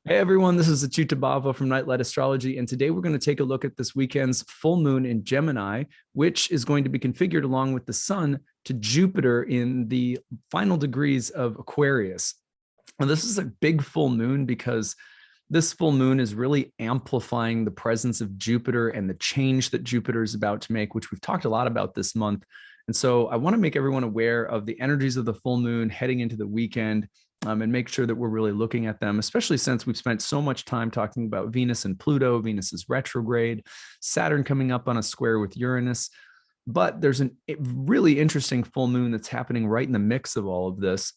Hey everyone, this is acyuta-bhava from Nightlight Astrology, and today we're going to take a look at this weekend's full moon in Gemini, which is going to be configured along with the sun to Jupiter in the final degrees of Aquarius. And this is a big full moon because this full moon is really amplifying the presence of Jupiter and the change that Jupiter is about to make, which we've talked a lot about this month. And so I want to make everyone aware of the energies of the full moon heading into the weekend, and make sure that we're really looking at them, especially since we've spent so much time talking about Venus and Pluto. Venus is retrograde, Saturn coming up on a square with Uranus. But there's a really interesting full moon that's happening right in the mix of all of this.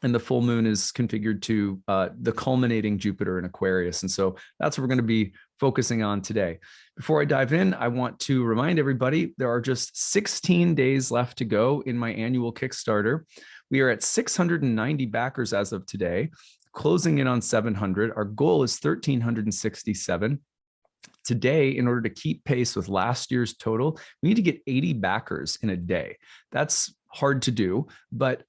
And the full moon is configured to the culminating Jupiter in Aquarius. And so that's what we're going to be focusing on today. Before I dive in, I want to remind everybody there are just 16 days left to go in my annual Kickstarter. We are at 690 backers as of today, closing in on 700. Our goal is 1,367. Today, in order to keep pace with last year's total, we need to get 80 backers in a day. That's hard to do, but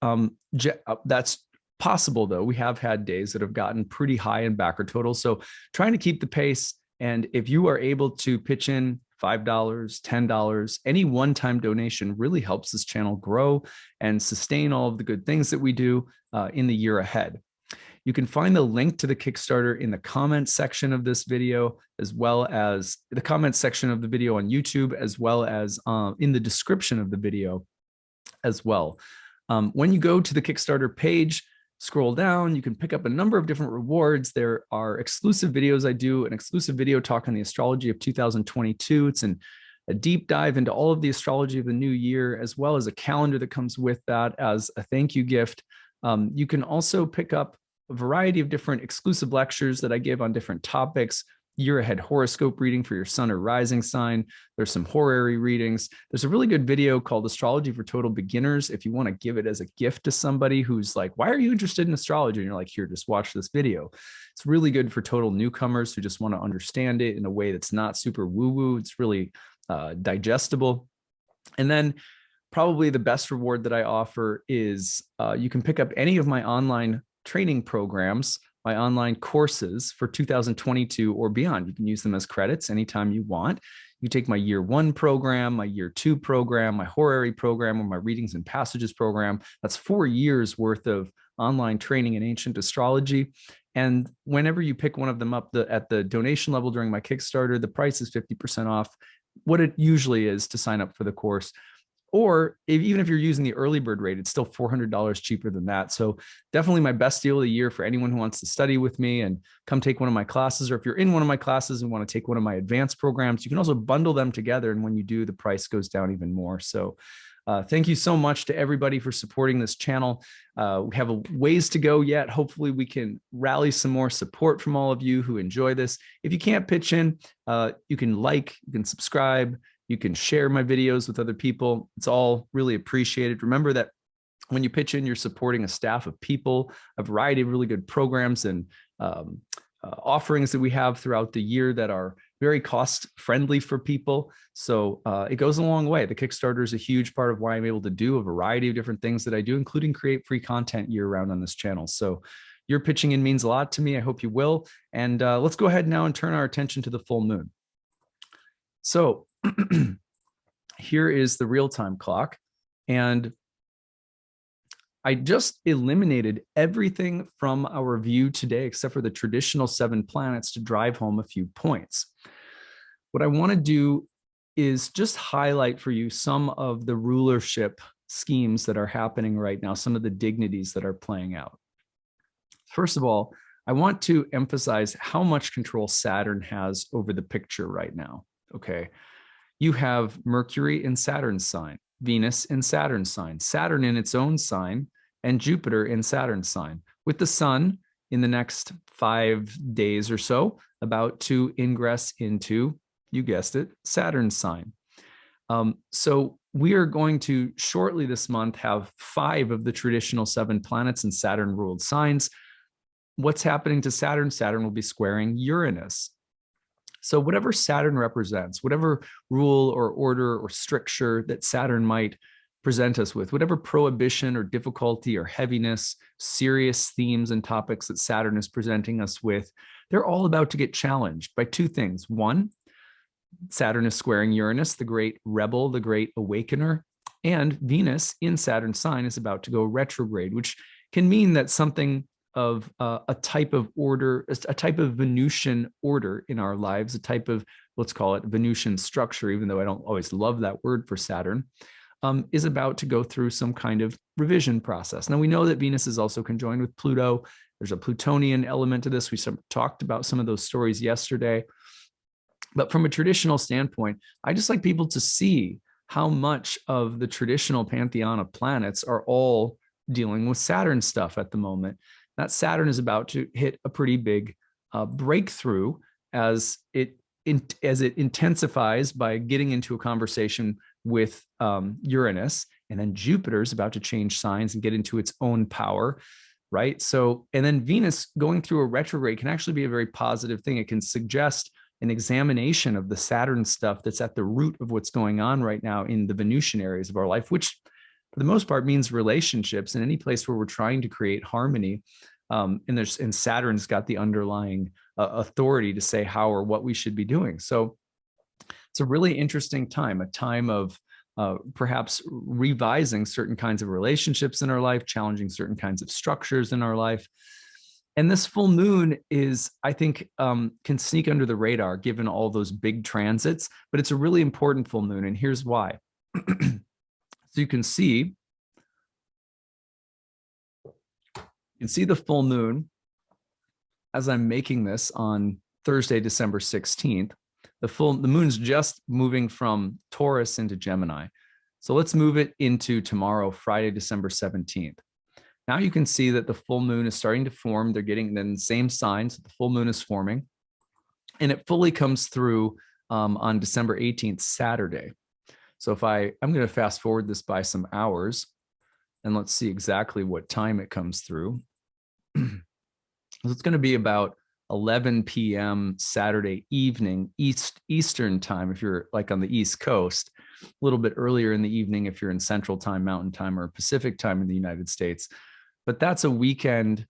that's possible though. We have had days that have gotten pretty high in backer total. So trying to keep the pace. And if you are able to pitch in $5, $10, any one-time donation really helps this channel grow and sustain all of the good things that we do in the year ahead. You can find the link to the Kickstarter in the comments section of this video, as well as the comments section of the video on YouTube, as well as in the description of the video as well. When you go to the Kickstarter page, scroll down, you can pick up a number of different rewards. There are exclusive videos. I do an exclusive video talk on the astrology of 2022. It's a deep dive into all of the astrology of the new year, as well as a calendar that comes with that as a thank you gift. You can also pick up a variety of different exclusive lectures that I give on different topics. Year ahead horoscope reading for your sun or rising sign. There's some horary readings. There's a really good video called Astrology for Total Beginners. If you want to give it as a gift to somebody who's like, why are you interested in astrology? And you're like, here, just watch this video. It's really good for total newcomers who just want to understand it in a way that's not super woo-woo. It's really digestible. And then probably the best reward that I offer is you can pick up any of my online training programs, my online courses for 2022 or beyond. You can use them as credits anytime you want. You take my year 1 program, my year 2 program, my horary program, or my readings and passages program. That's 4 years worth of online training in ancient astrology. And whenever you pick one of them up at the donation level during my Kickstarter, the price is 50% off what it usually is to sign up for the course. Or even if you're using the early bird rate, it's still $400 cheaper than that. So definitely my best deal of the year for anyone who wants to study with me and come take one of my classes. Or if you're in one of my classes and want to take one of my advanced programs, you can also bundle them together. And when you do, the price goes down even more. So thank you so much to everybody for supporting this channel. We have a ways to go yet. Hopefully we can rally some more support from all of you who enjoy this. If you can't pitch in, you can you can subscribe, you can share my videos with other people. It's all really appreciated. Remember that when you pitch in, you're supporting a staff of people, a variety of really good programs and offerings that we have throughout the year that are very cost friendly for people. So it goes a long way. The Kickstarter is a huge part of why I'm able to do a variety of different things that I do, including create free content year round on this channel. So your pitching in means a lot to me. I hope you will. And let's go ahead now and turn our attention to the full moon. So here is the real-time clock, and I just eliminated everything from our view today except for the traditional 7 planets to drive home a few points. What I want to do is just highlight for you some of the rulership schemes that are happening right now, some of the dignities that are playing out. First of all, I want to emphasize how much control Saturn has over the picture right now. Okay. You have Mercury in Saturn's sign, Venus in Saturn's sign, Saturn in its own sign, and Jupiter in Saturn's sign, with the sun in the next 5 days or so about to ingress into, you guessed it, Saturn's sign. So we are going to shortly this month have 5 of the traditional 7 planets in Saturn-ruled signs. What's happening to Saturn? Saturn will be squaring Uranus. So whatever Saturn represents, whatever rule or order or stricture that Saturn might present us with, whatever prohibition or difficulty or heaviness, serious themes and topics that Saturn is presenting us with, they're all about to get challenged by two things. One, Saturn is squaring Uranus, the great rebel, the great awakener, and Venus in Saturn's sign is about to go retrograde, which can mean that something of a type of order, a type of Venusian order in our lives, a type of, let's call it Venusian structure, even though I don't always love that word for Saturn, is about to go through some kind of revision process. Now, we know that Venus is also conjoined with Pluto. There's a Plutonian element to this. We talked about some of those stories yesterday. But from a traditional standpoint, I just like people to see how much of the traditional pantheon of planets are all dealing with Saturn stuff at the moment. That Saturn is about to hit a pretty big breakthrough as it intensifies by getting into a conversation with Uranus, and then Jupiter is about to change signs and get into its own power, right? So, and then Venus going through a retrograde can actually be a very positive thing. It can suggest an examination of the Saturn stuff that's at the root of what's going on right now in the Venusian areas of our life, which for the most part means relationships and any place where we're trying to create harmony. And Saturn's got the underlying authority to say how or what we should be doing. So it's a really interesting time, a time of perhaps revising certain kinds of relationships in our life, challenging certain kinds of structures in our life. And this full moon is, I think, can sneak under the radar given all those big transits, but it's a really important full moon. And here's why. So you can see the full moon as I'm making this on Thursday, December 16th. The moon's just moving from Taurus into Gemini. So let's move it into tomorrow, Friday, December 17th. Now you can see that the full moon is starting to form. They're getting then the same signs. The full moon is forming, and it fully comes through on December 18th, Saturday. So if I'm going to fast forward this by some hours, and let's see exactly what time it comes through. It's going to be about 11 p.m. Saturday evening, Eastern time, if you're like on the East Coast, a little bit earlier in the evening if you're in Central Time, Mountain Time, or Pacific Time in the United States. But that's a weekend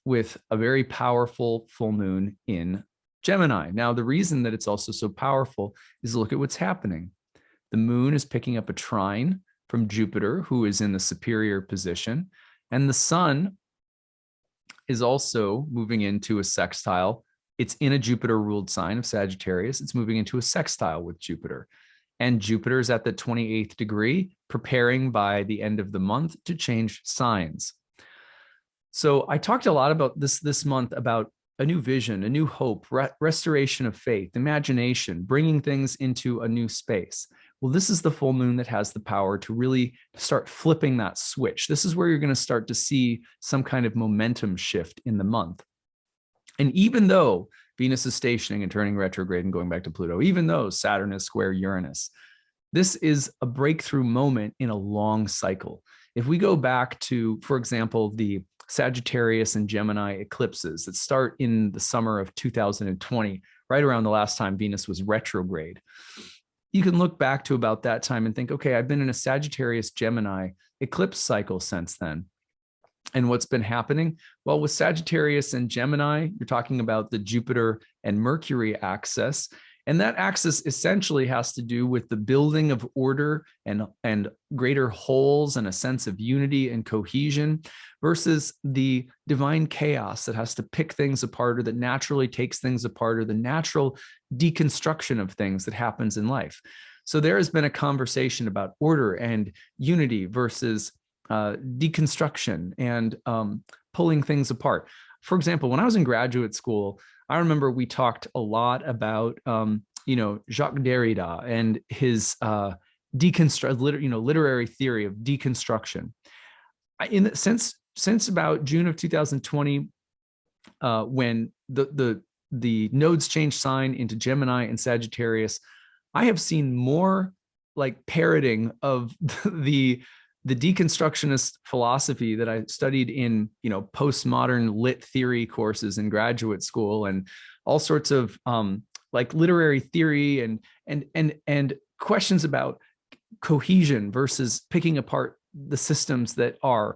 with a very powerful full moon in Gemini. Now, the reason that it's also so powerful is look at what's happening. The moon is picking up a trine from Jupiter, who is in the superior position, and the sun is also moving into a sextile. It's in a Jupiter-ruled sign of Sagittarius. It's moving into a sextile with Jupiter. And Jupiter is at the 28th degree, preparing by the end of the month to change signs. So I talked a lot about this month about a new vision, a new hope, restoration of faith, imagination, bringing things into a new space. Well, this is the full moon that has the power to really start flipping that switch. This is where you're going to start to see some kind of momentum shift in the month. And even though Venus is stationing and turning retrograde and going back to Pluto, even though Saturn is square Uranus, this is a breakthrough moment in a long cycle. If we go back to, for example, the Sagittarius and Gemini eclipses that start in the summer of 2020, right around the last time Venus was retrograde, you can look back to about that time and think, okay, I've been in a Sagittarius Gemini eclipse cycle since then. And what's been happening? Well, with Sagittarius and Gemini, you're talking about the Jupiter and Mercury axis. And that axis essentially has to do with the building of order and greater wholes and a sense of unity and cohesion versus the divine chaos that has to pick things apart or that naturally takes things apart or the natural deconstruction of things that happens in life. So there has been a conversation about order and unity versus deconstruction and pulling things apart. For example, when I was in graduate school, I remember we talked a lot about, Jacques Derrida and his literary theory of deconstruction. Since about June of 2020, when the nodes changed sign into Gemini and Sagittarius, I have seen more like parroting of the deconstructionist philosophy that I studied in, postmodern lit theory courses in graduate school and all sorts of like literary theory and questions about cohesion versus picking apart the systems that are.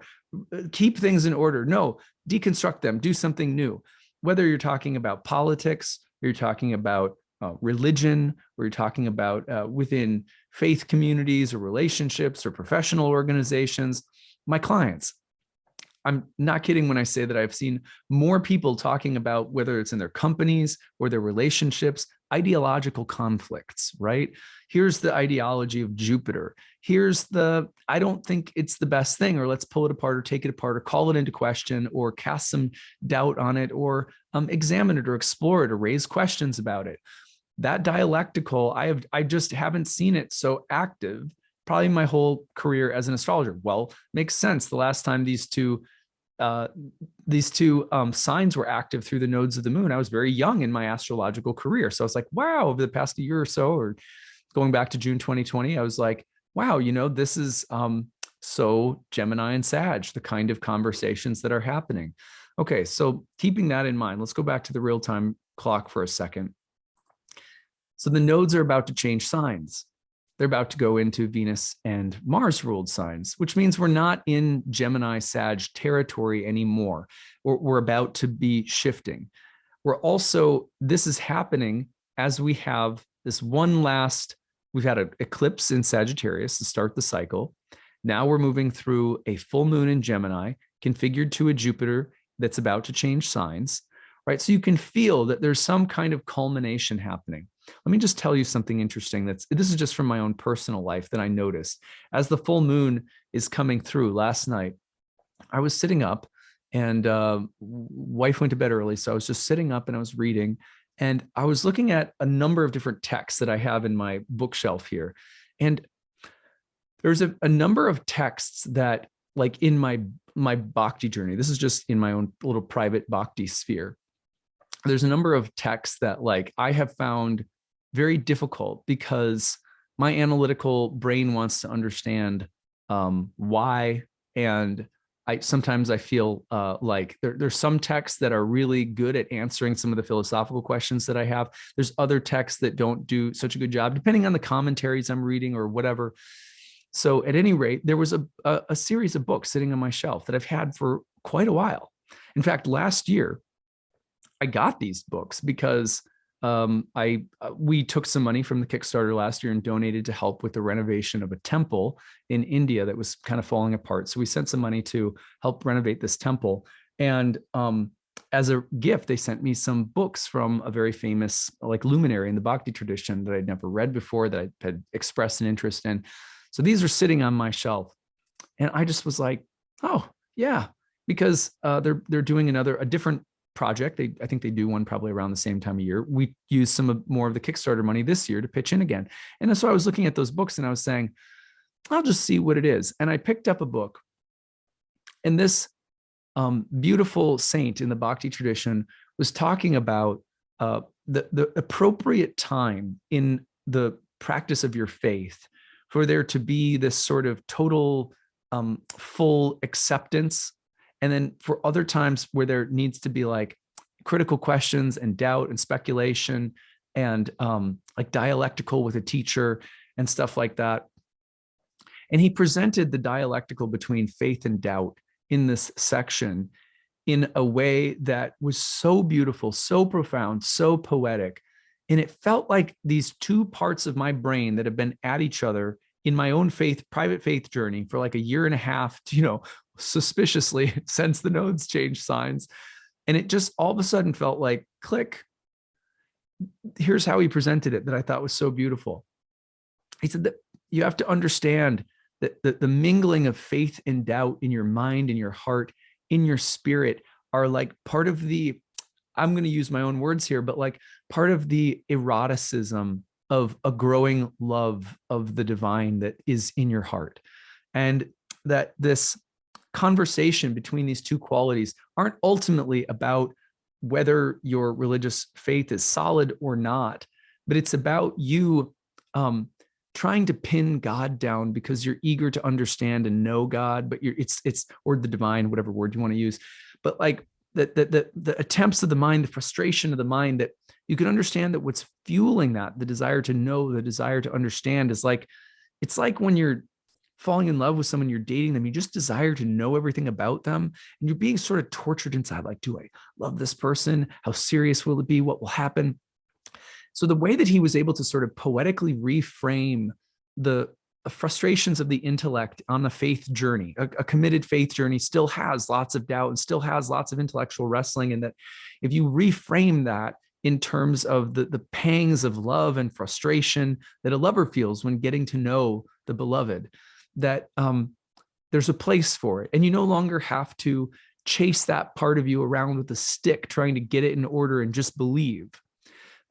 Keep things in order. No, deconstruct them, do something new. Whether you're talking about politics, or you're talking about religion, or you're talking about within faith communities or relationships or professional organizations, my clients, I'm not kidding when I say that I've seen more people talking about, whether it's in their companies or their relationships, ideological conflicts, right? Here's the ideology of Jupiter. Here's the, I don't think it's the best thing, or let's pull it apart or take it apart or call it into question or cast some doubt on it or examine it or explore it or raise questions about it. That dialectical, I just haven't seen it so active probably my whole career as an astrologer. Well, makes sense. The last time these two signs were active through the nodes of the moon, I was very young in my astrological career. So I was like, wow, over the past year or so, or going back to June 2020, I was like, wow, this is so Gemini and Sag, the kind of conversations that are happening. Okay, so keeping that in mind, let's go back to the real-time clock for a second. So the nodes are about to change signs. They're about to go into Venus and Mars ruled signs, which means we're not in Gemini Sag territory anymore. We're about to be shifting. This is happening as we have this we've had an eclipse in Sagittarius to start the cycle. Now we're moving through a full moon in Gemini, configured to a Jupiter that's about to change signs, right? So you can feel that there's some kind of culmination happening. Let me just tell you something interesting. This is just from my own personal life that I noticed. As the full moon is coming through last night, I was sitting up and wife went to bed early. So I was just sitting up and I was reading and I was looking at a number of different texts that I have in my bookshelf here. And there's a number of texts that, like in my bhakti journey, this is just in my own little private bhakti sphere. There's a number of texts that like I have found very difficult because my analytical brain wants to understand why. And sometimes I feel like there's some texts that are really good at answering some of the philosophical questions that I have. There's other texts that don't do such a good job, depending on the commentaries I'm reading or whatever. So at any rate, there was a series of books sitting on my shelf that I've had for quite a while. In fact, last year, I got these books because we took some money from the Kickstarter last year and donated to help with the renovation of a temple in India that was kind of falling apart. So we sent some money to help renovate this temple. And as a gift, they sent me some books from a very famous like luminary in the Bhakti tradition that I'd never read before, that I had expressed an interest in. So these are sitting on my shelf. And I just was like, oh, yeah, because they're doing a different project. I think they do one probably around the same time of year. We used more of the Kickstarter money this year to pitch in again. And so I was looking at those books and I was saying, I'll just see what it is. And I picked up a book. And this beautiful saint in the Bhakti tradition was talking about the appropriate time in the practice of your faith for there to be this sort of total full acceptance. And then for other times where there needs to be like critical questions and doubt and speculation and like dialectical with a teacher and stuff like that. And he presented the dialectical between faith and doubt in this section in a way that was so beautiful, so profound, so poetic. And it felt like these two parts of my brain that have been at each other in my own private faith journey for like a year and a half, suspiciously since the nodes changed signs. And it just all of a sudden felt like click. Here's how he presented it that I thought was so beautiful. He said that you have to understand that the mingling of faith and doubt in your mind, in your heart, in your spirit are like part of I'm going to use my own words here, but like part of the eroticism of a growing love of the divine that is in your heart. And that this conversation between these two qualities aren't ultimately about whether your religious faith is solid or not, but it's about you trying to pin God down because you're eager to understand and know God, but or the divine, whatever word you want to use. But like the attempts of the mind, the frustration of the mind, that you can understand that what's fueling that, the desire to know, the desire to understand, is like it's like when you're falling in love with someone, you're dating them, you just desire to know everything about them. And you're being sort of tortured inside. Like, do I love this person? How serious will it be? What will happen? So the way that he was able to sort of poetically reframe the frustrations of the intellect on the faith journey, a committed faith journey still has lots of doubt and still has lots of intellectual wrestling. And that if you reframe that in terms of the pangs of love and frustration that a lover feels when getting to know the beloved, that there's a place for it. And you no longer have to chase that part of you around with a stick, trying to get it in order and just believe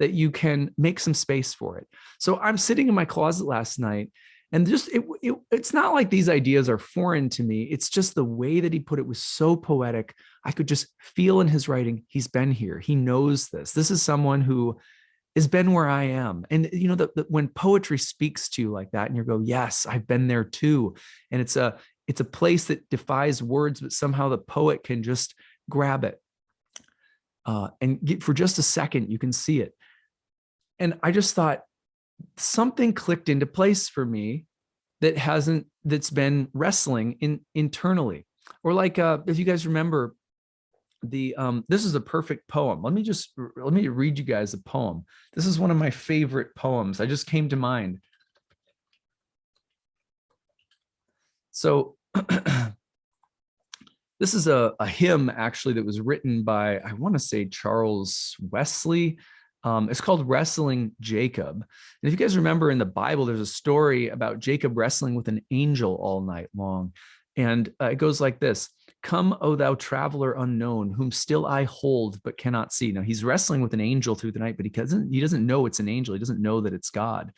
that you can make some space for it. So I'm sitting in my closet last night, and just it's not like these ideas are foreign to me. It's just the way that he put it was so poetic. I could just feel in his writing, he's been here. He knows this. This is someone who has been where I am. And you know, when poetry speaks to you like that, and you go, yes, I've been there too. And it's a place that defies words, but somehow the poet can just grab it. For just a second, you can see it. And I just thought something clicked into place for me that's been wrestling internally. Or like, if you guys remember this is a perfect poem. Let me read you guys a poem. This is one of my favorite poems. I just came to mind. So this is a hymn actually that was written by, I want to say, Charles Wesley. It's called Wrestling Jacob. And if you guys remember in the Bible, there's a story about Jacob wrestling with an angel all night long. And it goes like this: "Come, O thou traveler unknown, whom still I hold but cannot see." Now he's wrestling with an angel through the night, but he doesn't know it's an angel. He doesn't know that it's God.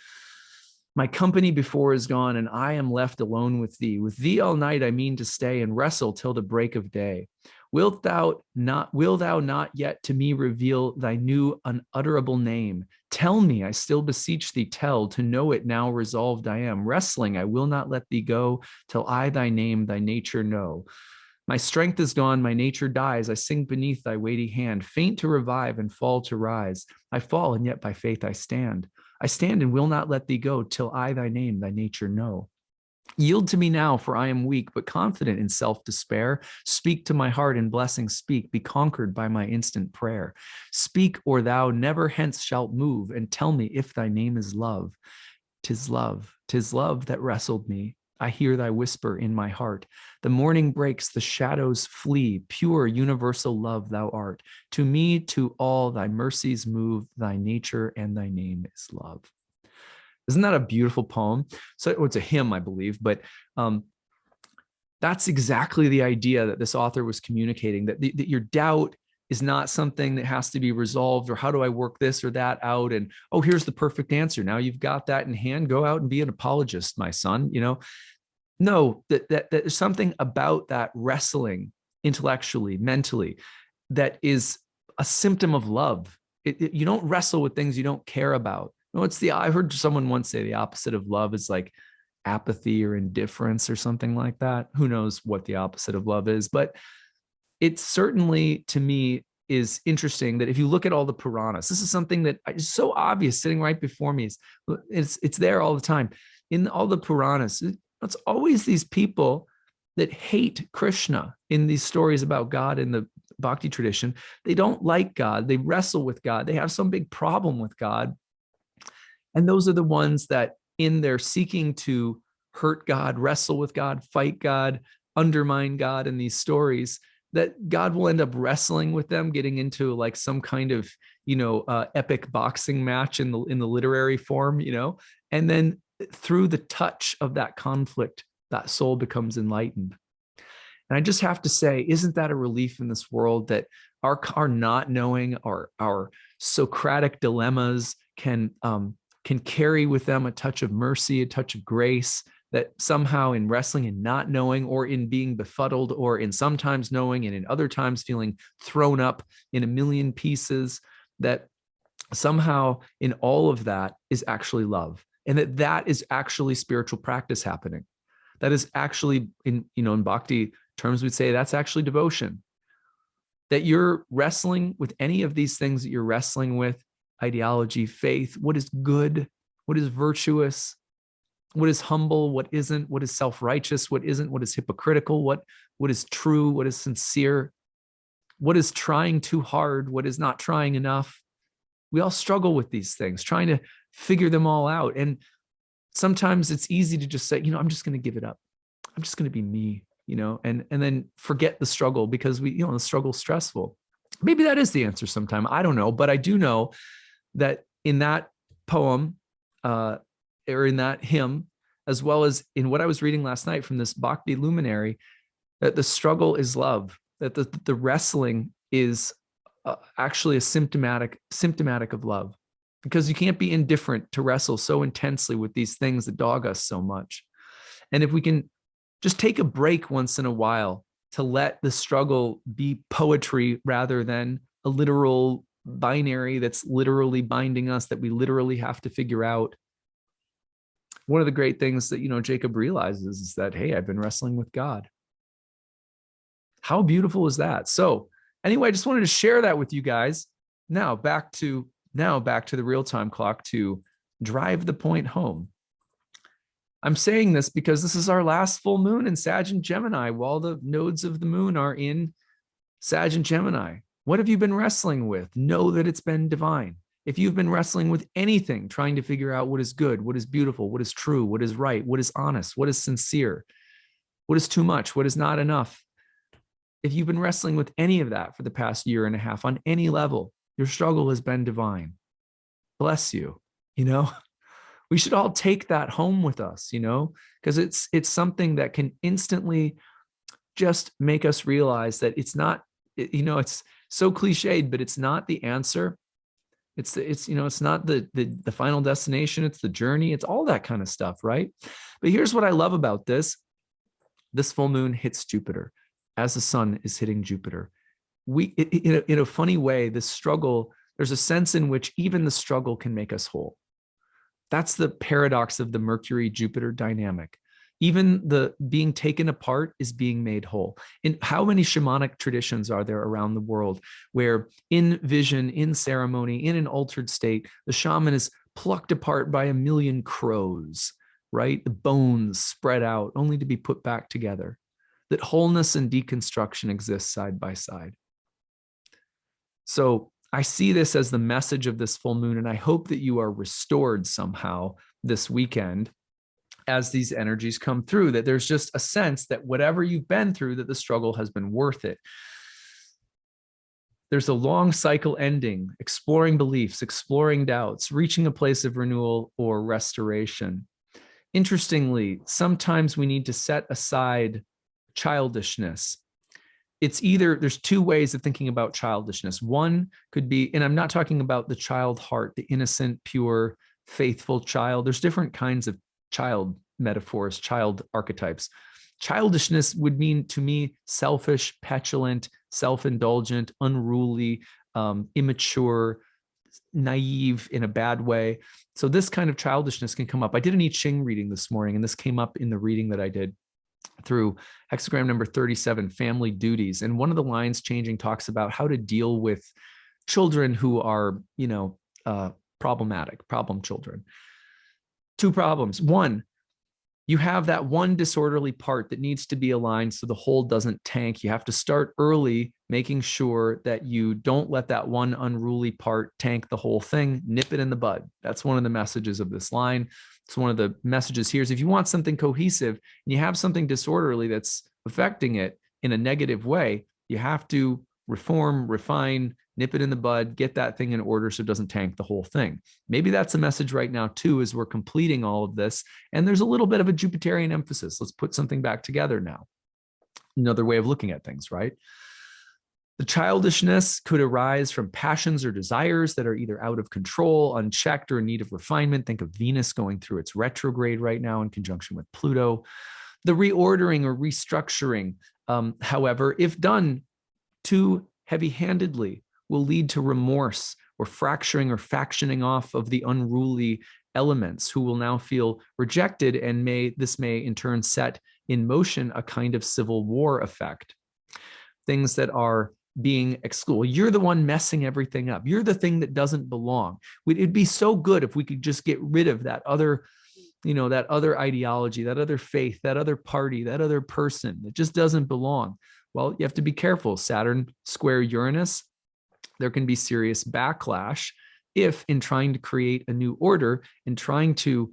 "My company before is gone, and I am left alone with thee. With thee all night I mean to stay and wrestle till the break of day. Will thou not yet to me reveal thy new unutterable name? Tell me, I still beseech thee, tell, to know it now resolved I am. Wrestling, I will not let thee go till I thy name, thy nature know. My strength is gone, my nature dies. I sink beneath thy weighty hand, faint to revive and fall to rise. I fall, and yet by faith I stand. I stand and will not let thee go till I thy name, thy nature know. Yield to me now, for I am weak, but confident in self-despair. Speak to my heart in blessing, speak, be conquered by my instant prayer. Speak, or thou never hence shalt move, and tell me if thy name is love. 'Tis love that wrestled me. I hear thy whisper in my heart. The morning breaks, the shadows flee. Pure, universal love thou art. To me, to all, thy mercies move. Thy nature and thy name is love." Isn't that a beautiful poem? So it's a hymn, I believe, but that's exactly the idea that this author was communicating, that your doubt is not something that has to be resolved, or how do I work this or that out? And, oh, here's the perfect answer. Now you've got that in hand, go out and be an apologist, my son. You know, no, that there's something about that wrestling intellectually, mentally, that is a symptom of love. You don't wrestle with things you don't care about. No, I heard someone once say the opposite of love is like apathy or indifference or something like that. Who knows what the opposite of love is? But it certainly, to me, is interesting that if you look at all the Puranas, this is something that is so obvious sitting right before me. It's there all the time. In all the Puranas, it's always these people that hate Krishna in these stories about God in the Bhakti tradition. They don't like God. They wrestle with God. They have some big problem with God. And those are the ones that, in their seeking to hurt God, wrestle with God, fight God, undermine God in these stories, that God will end up wrestling with them, getting into like some kind of, epic boxing match in the literary form, and then through the touch of that conflict, that soul becomes enlightened. And I just have to say, isn't that a relief in this world that our not knowing, our Socratic dilemmas can carry with them a touch of mercy, a touch of grace, that somehow in wrestling and not knowing, or in being befuddled, or in sometimes knowing and in other times feeling thrown up in a million pieces, that somehow in all of that is actually love. And that is actually spiritual practice happening. That is actually, in Bhakti terms, we'd say that's actually devotion. That you're wrestling with any of these things that you're wrestling with, ideology, faith, what is good, what is virtuous, what is humble, what isn't, what is self-righteous, what isn't, what is hypocritical, what is true, what is sincere, what is trying too hard, what is not trying enough. We all struggle with these things, trying to figure them all out. And sometimes it's easy to just say, I'm just going to give it up. I'm just going to be me, and then forget the struggle because the struggle's stressful. Maybe that is the answer sometime. I don't know, but I do know that in that poem, or in that hymn, as well as in what I was reading last night from this Bhakti luminary, that the struggle is love, that the wrestling is actually a symptomatic of love, because you can't be indifferent to wrestle so intensely with these things that dog us so much. And if we can just take a break once in a while to let the struggle be poetry rather than a literal binary that's literally binding us, that we literally have to figure out. One of the great things that, Jacob realizes is that, hey, I've been wrestling with God. How beautiful is that? So anyway, I just wanted to share that with you guys. Now back to the real-time clock to drive the point home. I'm saying this because this is our last full moon in Sag and Gemini, while the nodes of the moon are in Sag and Gemini. What have you been wrestling with? Know that it's been divine. If you've been wrestling with anything, trying to figure out what is good, what is beautiful, what is true, what is right, what is honest, what is sincere, what is too much, what is not enough. If you've been wrestling with any of that for the past year and a half on any level, your struggle has been divine. Bless you. We should all take that home with us, because it's something that can instantly just make us realize that it's not, it's so cliched, but it's not the answer. It's not the final destination. It's the journey. It's all that kind of stuff, right? But here's what I love about this. This full moon hits Jupiter as the sun is hitting Jupiter. In a funny way, this struggle, there's a sense in which even the struggle can make us whole. That's the paradox of the Mercury-Jupiter dynamic. Even the being taken apart is being made whole. In how many shamanic traditions are there around the world where in vision, in ceremony, in an altered state, the shaman is plucked apart by a million crows, right? The bones spread out only to be put back together. That wholeness and deconstruction exist side by side. So I see this as the message of this full moon, and I hope that you are restored somehow this weekend as these energies come through, that there's just a sense that whatever you've been through, that the struggle has been worth it. There's a long cycle ending, exploring beliefs, exploring doubts, reaching a place of renewal or restoration. Interestingly, sometimes we need to set aside childishness. It's either, there's two ways of thinking about childishness. One could be, and I'm not talking about the child heart, the innocent, pure, faithful child. There's different kinds of child metaphors, child archetypes. Childishness would mean to me selfish, petulant, self-indulgent, unruly, immature, naive in a bad way. So this kind of childishness can come up. I did an I Ching reading this morning, and this came up in the reading that I did through hexagram number 37, family duties. And one of the lines changing talks about how to deal with children who are, problematic, problem children. Two problems. One, you have that one disorderly part that needs to be aligned so the whole doesn't tank. You have to start early, making sure that you don't let that one unruly part tank the whole thing. Nip it in the bud. That's one of the messages of this line. It's one of the messages here is if you want something cohesive and you have something disorderly that's affecting it in a negative way, you have to reform, refine, nip it in the bud, get that thing in order so it doesn't tank the whole thing. Maybe that's a message right now too, as we're completing all of this. And there's a little bit of a Jupiterian emphasis. Let's put something back together now. Another way of looking at things, right? The childishness could arise from passions or desires that are either out of control, unchecked, or in need of refinement. Think of Venus going through its retrograde right now in conjunction with Pluto. The reordering or restructuring, however, if done too heavy-handedly, will lead to remorse or fracturing or factioning off of the unruly elements who will now feel rejected, and this may in turn set in motion a kind of civil war effect. Things that are being excluded. You're the one messing everything up. You're the thing that doesn't belong. It'd be so good if we could just get rid of that other, that other ideology, that other faith, that other party, that other person that just doesn't belong. Well, you have to be careful. Saturn square Uranus, there can be serious backlash if, in trying to create a new order and trying to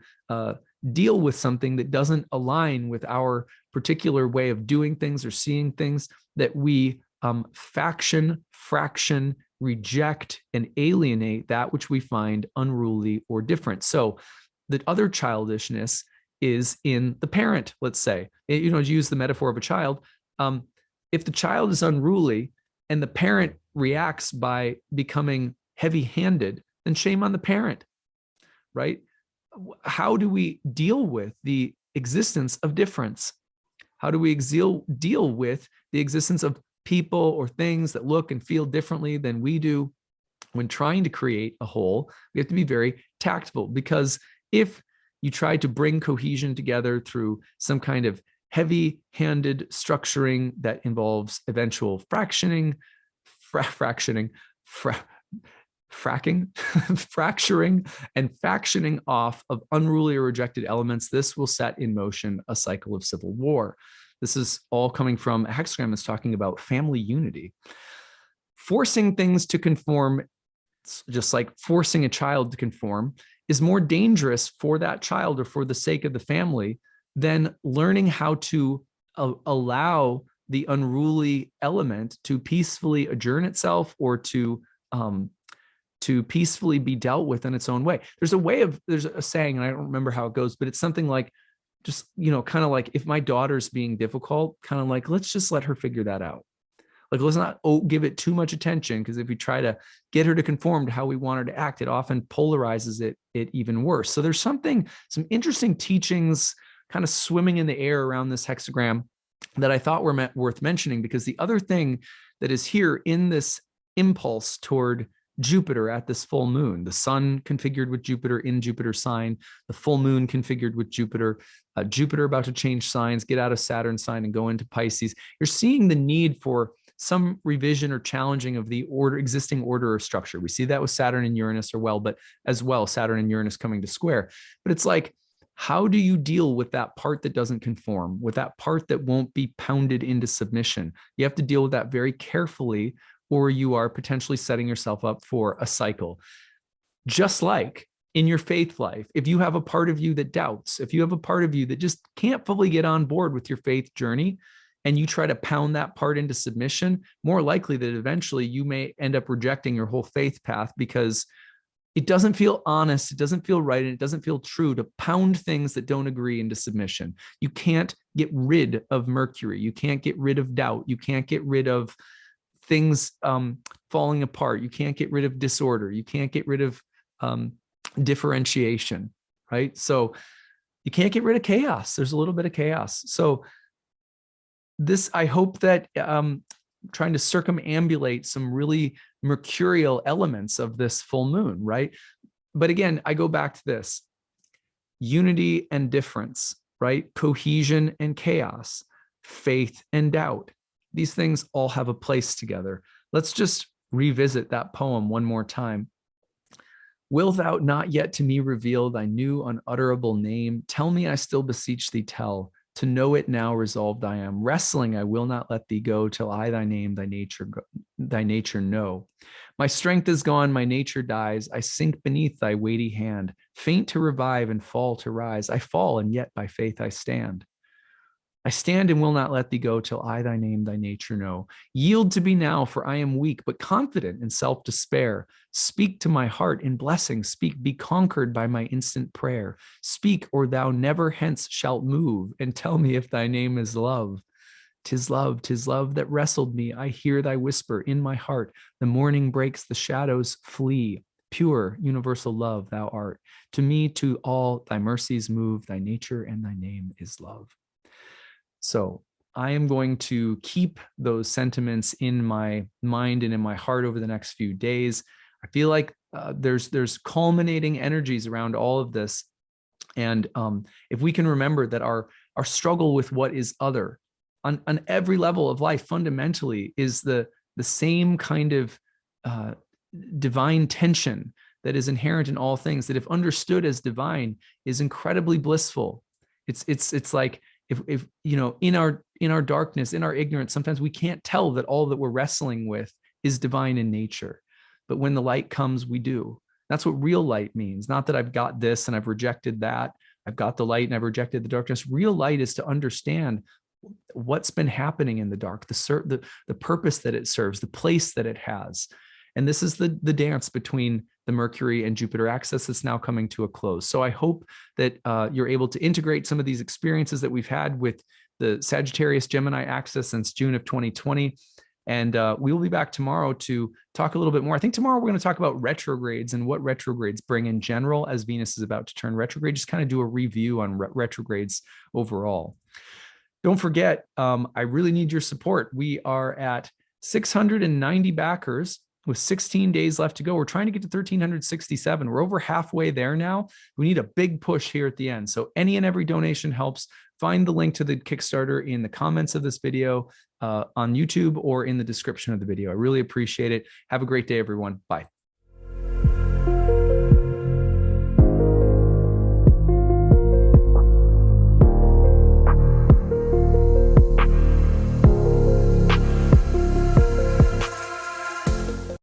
deal with something that doesn't align with our particular way of doing things or seeing things, that we fraction, reject, and alienate that which we find unruly or different. So the other childishness is in the parent, let's say. To use the metaphor of a child, if the child is unruly and the parent reacts by becoming heavy-handed, then shame on the parent, right? How do we deal with the existence of difference? How do we deal with the existence of people or things that look and feel differently than we do? When trying to create a whole, we have to be very tactful, because if you try to bring cohesion together through some kind of heavy-handed structuring that involves eventual fracturing, fracturing, and factioning off of unruly or rejected elements, this will set in motion a cycle of civil war. This is all coming from a hexagram that's talking about family unity. Forcing things to conform, just like forcing a child to conform, is more dangerous for that child or for the sake of the family than learning how to allow the unruly element to peacefully adjourn itself, or to peacefully be dealt with in its own way. There's a saying, and I don't remember how it goes, but it's something like, just, kind of like, if my daughter's being difficult, kind of like, let's just let her figure that out. Like, let's not give it too much attention, because if we try to get her to conform to how we want her to act, it often polarizes it even worse. So there's some interesting teachings kind of swimming in the air around this hexagram that I thought were worth mentioning, because the other thing that is here in this impulse toward Jupiter at this full moon, the sun configured with Jupiter in Jupiter's sign, the full moon configured with Jupiter, Jupiter about to change signs, get out of Saturn's sign and go into Pisces. You're seeing the need for some revision or challenging of the existing order or structure. We see that with Saturn and Uranus but as well, Saturn and Uranus coming to square. But it's like, how do you deal with that part that doesn't conform, with that part that won't be pounded into submission? You have to deal with that very carefully, or you are potentially setting yourself up for a cycle. Just like in your faith life, if you have a part of you that doubts, if you have a part of you that just can't fully get on board with your faith journey, and you try to pound that part into submission, more likely that eventually you may end up rejecting your whole faith path, because it doesn't feel honest, it doesn't feel right, and it doesn't feel true to pound things that don't agree into submission. You can't get rid of Mercury. You can't get rid of doubt. You can't get rid of things falling apart. You can't get rid of disorder. You can't get rid of differentiation, right? So you can't get rid of chaos. There's a little bit of chaos. So I hope that trying to circumambulate some really mercurial elements of this full moon, right? But again, I go back to this: unity and difference, right? Cohesion and chaos, faith and doubt. These things all have a place together. Let's just revisit that poem one more time. Wilt thou not yet to me reveal thy new unutterable name? Tell me, I still beseech thee, tell. To know it now resolved I am. Wrestling, I will not let thee go till I thy name, thy nature know. My strength is gone, my nature dies. I sink beneath thy weighty hand, faint to revive and fall to rise. I fall, and yet by faith I stand. I stand and will not let thee go till I thy name, thy nature know. Yield to me now, for I am weak, but confident in self-despair. Speak to my heart in blessing, speak, be conquered by my instant prayer. Speak, or thou never hence shalt move, and tell me if thy name is love. 'Tis love that wrestled me. I hear thy whisper in my heart. The morning breaks, the shadows flee. Pure, universal love thou art. To me, to all, thy mercies move. Thy nature and thy name is love. So I am going to keep those sentiments in my mind and in my heart over the next few days. I feel like there's culminating energies around all of this. And if we can remember that our struggle with what is other on every level of life fundamentally is the same kind of divine tension that is inherent in all things, that if understood as divine is incredibly blissful. It's like if you know, in our darkness, in our ignorance, sometimes we can't tell that all that we're wrestling with is divine in nature. But when the light comes, we do. That's what real light means. Not that I've got this and I've rejected that. I've got the light and I've rejected the darkness. Real light is to understand what's been happening in the dark, the purpose that it serves, the place that it has. And this is the dance between the Mercury and Jupiter axis that's now coming to a close. So I hope that you're able to integrate some of these experiences that we've had with the Sagittarius Gemini axis since June of 2020. And we will be back tomorrow to talk a little bit more. I think tomorrow we're going to talk about retrogrades and what retrogrades bring in general as Venus is about to turn retrograde, just kind of do a review on retrogrades overall. Don't forget, I really need your support. We are at 690 backers with 16 days left to go. We're trying to get to 1,367. We're over halfway there now. We need a big push here at the end. So any and every donation helps. Find the link to the Kickstarter in the comments of this video on YouTube or in the description of the video. I really appreciate it. Have a great day, everyone. Bye.